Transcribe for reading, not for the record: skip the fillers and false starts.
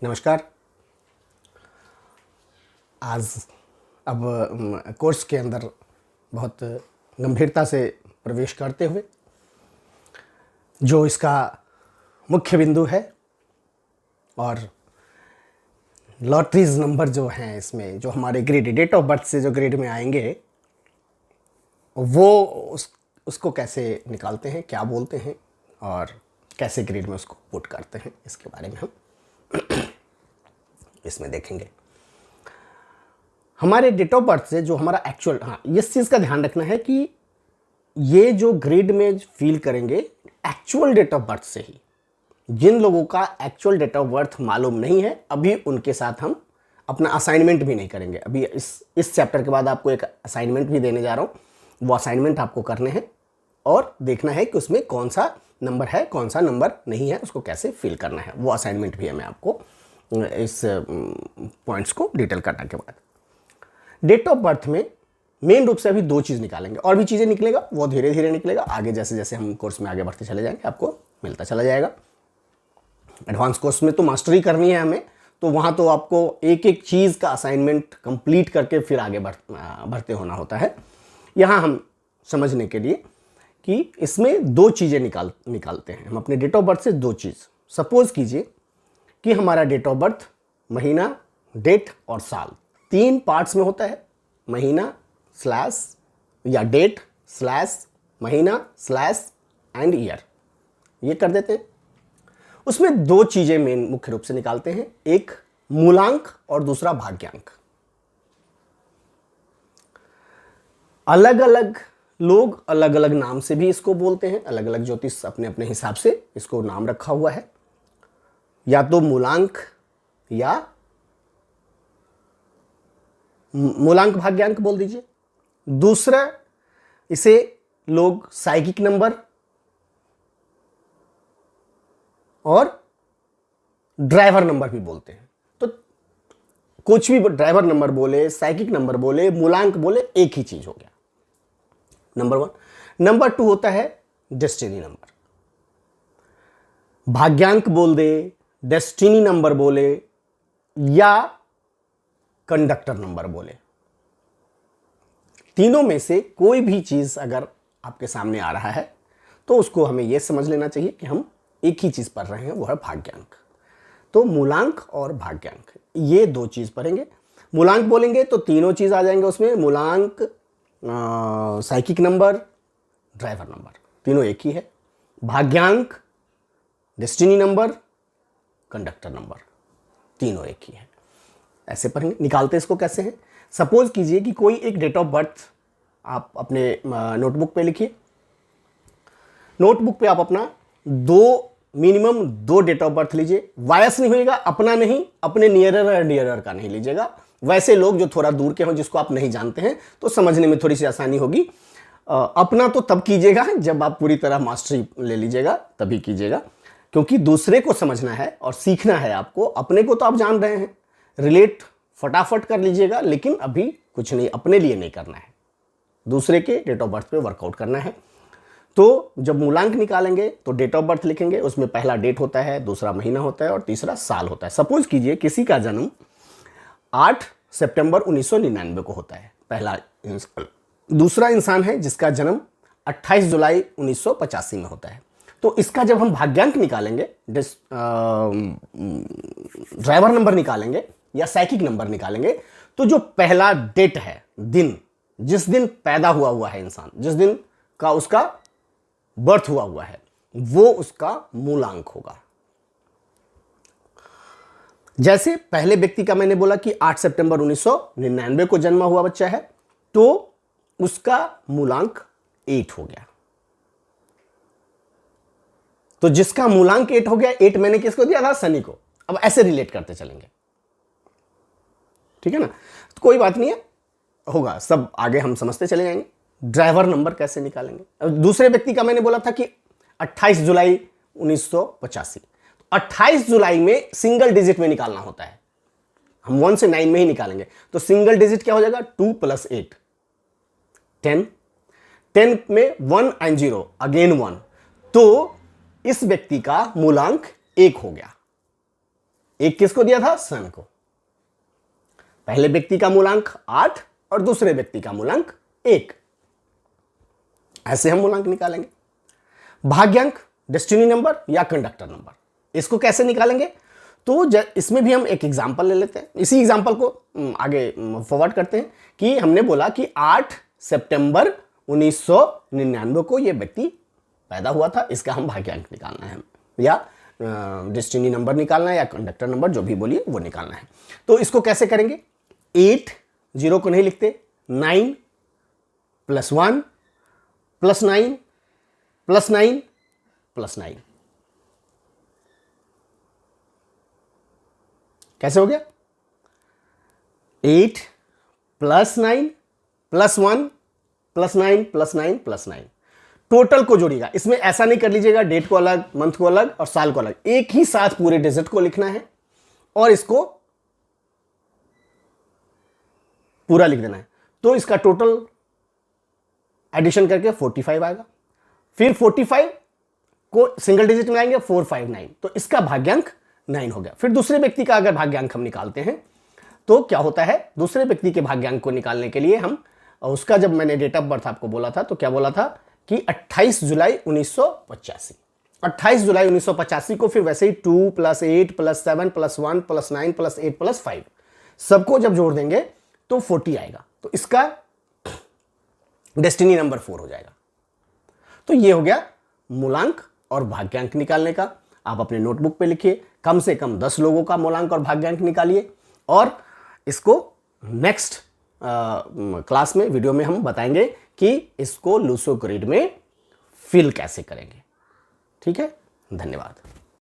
नमस्कार। आज अब कोर्स के अंदर बहुत गंभीरता से प्रवेश करते हुए जो इसका मुख्य बिंदु है और लॉटरीज नंबर जो हैं इसमें जो हमारे ग्रेड डेट ऑफ बर्थ से जो ग्रेड में आएंगे वो उसको कैसे निकालते हैं, क्या बोलते हैं और कैसे ग्रेड में उसको पुट करते हैं, इसके बारे में हम इसमें देखेंगे। हमारे डेट ऑफ बर्थ से जो हमारा एक्चुअल, इस चीज़ का ध्यान रखना है कि ये जो ग्रेड में फील करेंगे एक्चुअल डेट ऑफ बर्थ से ही। जिन लोगों का एक्चुअल डेट ऑफ बर्थ मालूम नहीं है अभी उनके साथ हम अपना असाइनमेंट भी नहीं करेंगे। अभी इस चैप्टर के बाद आपको एक असाइनमेंट भी देने जा रहा हूँ, वो असाइनमेंट आपको करने हैं और देखना है कि उसमें कौन सा नंबर है कौन सा नंबर नहीं है, उसको कैसे फिल करना है। वो असाइनमेंट भी है मैं आपको इस पॉइंट्स को डिटेल करने के बाद। डेट ऑफ बर्थ में मेन रूप से अभी दो चीज़ निकालेंगे, और भी चीज़ें निकलेगा, वो धीरे धीरे निकलेगा। आगे जैसे जैसे हम कोर्स में आगे बढ़ते चले जाएंगे आपको मिलता चला जाएगा। एडवांस कोर्स में तो मास्टरी करनी है हमें, तो वहाँ तो आपको एक एक चीज़ का असाइनमेंट कंप्लीट करके फिर आगे बढ़ते होना होता है। यहाँ हम समझने के लिए कि इसमें दो चीज़ें निकालते हैं हम अपने डेट ऑफ बर्थ से। दो चीज़, सपोज कीजिए कि हमारा डेट ऑफ बर्थ महीना, डेट और साल तीन पार्ट्स में होता है। महीना स्लैश या डेट स्लैश महीना स्लैश एंड ईयर, ये कर देते हैं। उसमें दो चीज़ें मेन मुख्य रूप से निकालते हैं, एक मूलांक और दूसरा भाग्यांक। अलग अलग लोग अलग अलग नाम से भी इसको बोलते हैं, अलग अलग ज्योतिष अपने अपने हिसाब से इसको नाम रखा हुआ है, या तो मूलांक या मूलांक भाग्यांक बोल दीजिए। दूसरा इसे लोग साइकिक नंबर और ड्राइवर नंबर भी बोलते हैं। तो कुछ भी ड्राइवर नंबर बोले, साइकिक नंबर बोले, मूलांक बोले, एक ही चीज हो गया, नंबर वन। नंबर टू होता है डेस्टिनी नंबर। भाग्यांक बोल दे, डेस्टिनी नंबर बोले या कंडक्टर नंबर बोले, तीनों में से कोई भी चीज अगर आपके सामने आ रहा है तो उसको हमें यह समझ लेना चाहिए कि हम एक ही चीज पढ़ रहे हैं, वो है भाग्यांक। तो मूलांक और भाग्यांक ये दो चीज पढ़ेंगे। मूलांक बोलेंगे तो तीनों चीज आ जाएंगे उसमें, मूलांक, साइकिक नंबर, ड्राइवर नंबर, तीनों एक ही है। भाग्यांक, डेस्टिनी नंबर, कंडक्टर नंबर, तीनों एक ही है। ऐसे पढ़ेंगे। निकालते इसको कैसे हैं, सपोज कीजिए कि कोई एक डेट ऑफ बर्थ आप अपने नोटबुक पे लिखिए। नोटबुक पे आप अपना मिनिमम दो डेट ऑफ बर्थ लीजिए। वायस नहीं होएगा, अपना नहीं, अपने नियरर और डियरर का नहीं लीजिएगा। वैसे लोग जो थोड़ा दूर के हों, जिसको आप नहीं जानते हैं, तो समझने में थोड़ी सी आसानी होगी। अपना तो तब कीजिएगा जब आप पूरी तरह मास्टरी ले लीजिएगा, तभी कीजिएगा, क्योंकि दूसरे को समझना है और सीखना है आपको। अपने को तो आप जान रहे हैं, रिलेट फटाफट कर लीजिएगा, लेकिन अभी कुछ नहीं, अपने लिए नहीं करना है, दूसरे के डेट ऑफ बर्थ पे वर्कआउट करना है। तो जब मूलांक निकालेंगे तो डेट ऑफ बर्थ लिखेंगे, उसमें पहला डेट होता है, दूसरा महीना होता है और तीसरा साल होता है। सपोज कीजिए किसी का जन्म 8 सितंबर 1999 को होता है, पहला इंसान। दूसरा इंसान है जिसका जन्म 28 जुलाई 1985 में होता है। तो इसका जब हम भाग्यांक निकालेंगे, ड्राइवर नंबर निकालेंगे या साइकिक नंबर निकालेंगे, तो जो पहला डेट है, दिन, जिस दिन पैदा हुआ है इंसान, जिस दिन का उसका बर्थ हुआ है, वो उसका मूलांक होगा। जैसे पहले व्यक्ति का मैंने बोला कि 8 सितंबर 1999 को जन्मा हुआ बच्चा है, तो उसका मूलांक 8 हो गया। तो जिसका मूलांक 8 हो गया, 8 मैंने किसको दिया था, शनि को। अब ऐसे रिलेट करते चलेंगे, ठीक है ना। तो कोई बात नहीं है, होगा सब, आगे हम समझते चले जाएंगे। ड्राइवर नंबर कैसे निकालेंगे। अब दूसरे व्यक्ति का मैंने बोला था कि 28 जुलाई 1985, 28 जुलाई में सिंगल डिजिट में निकालना होता है, हम 1 से 9 में ही निकालेंगे। तो सिंगल डिजिट क्या हो जाएगा, 2 + 8 10, 10 में 1 एंड 0 अगेन 1, तो इस व्यक्ति का मूलांक 1 हो गया। एक किसको दिया था? सन को। पहले व्यक्ति का मूलांक 8 और दूसरे व्यक्ति का मूलांक 1। ऐसे हम मूलांक निकालेंगे। भाग्यांक, डेस्टिनी नंबर या कंडक्टर नंबर, इसको कैसे निकालेंगे? तो इसमें भी हम एक एग्जांपल ले लेते हैं। इसी एग्जांपल को आगे फॉरवर्ड करते हैं कि हमने बोला कि 8 सितंबर 1999 को यह व्यक्ति पैदा हुआ था। इसका हम भाग्यांक निकालना है या डेस्टिनी नंबर निकालना है या कंडक्टर नंबर, जो भी बोलिए वो निकालना है। तो इसको कैसे करेंगे? 8 0 को नहीं लिखते, 9 + 1 + 9 + 9 + 9। कैसे हो गया? 8 + 9 + 1 + 9 + 9 + 9। टोटल को जोड़िएगा। इसमें ऐसा नहीं कर लीजिएगा डेट को अलग, मंथ को अलग और साल को अलग, एक ही साथ पूरे डिजिट को लिखना है और इसको पूरा लिख देना है। तो इसका टोटल एडिशन करके 45 आएगा। फिर 45 को सिंगल डिजिट में आएंगे 459, तो इसका भाग्यांक 9 हो गया। फिर दूसरे व्यक्ति का अगर भाग्यांक हम निकालते हैं तो क्या होता है? दूसरे व्यक्ति के भाग्यांक को निकालने के लिए हम उसका, जब मैंने डेट ऑफ बर्थ आपको बोला था तो क्या बोला था कि 28 जुलाई 1985। 28 जुलाई 1985 को फिर वैसे ही 2 + 8 + 7 + 1 + 9 + 8 + 5 सबको जब जोड़ देंगे तो 40 आएगा। तो इसका डेस्टिनी नंबर 4 हो जाएगा। तो ये हो गया मूलांक और भाग्यांक निकालने का। आप अपने नोटबुक पे लिखिए, कम से कम 10 लोगों का मूलांक और भाग्यांक निकालिए और इसको नेक्स्ट क्लास में, वीडियो में हम बताएंगे कि इसको लूसो ग्रिड में फिल कैसे करेंगे। ठीक है, धन्यवाद।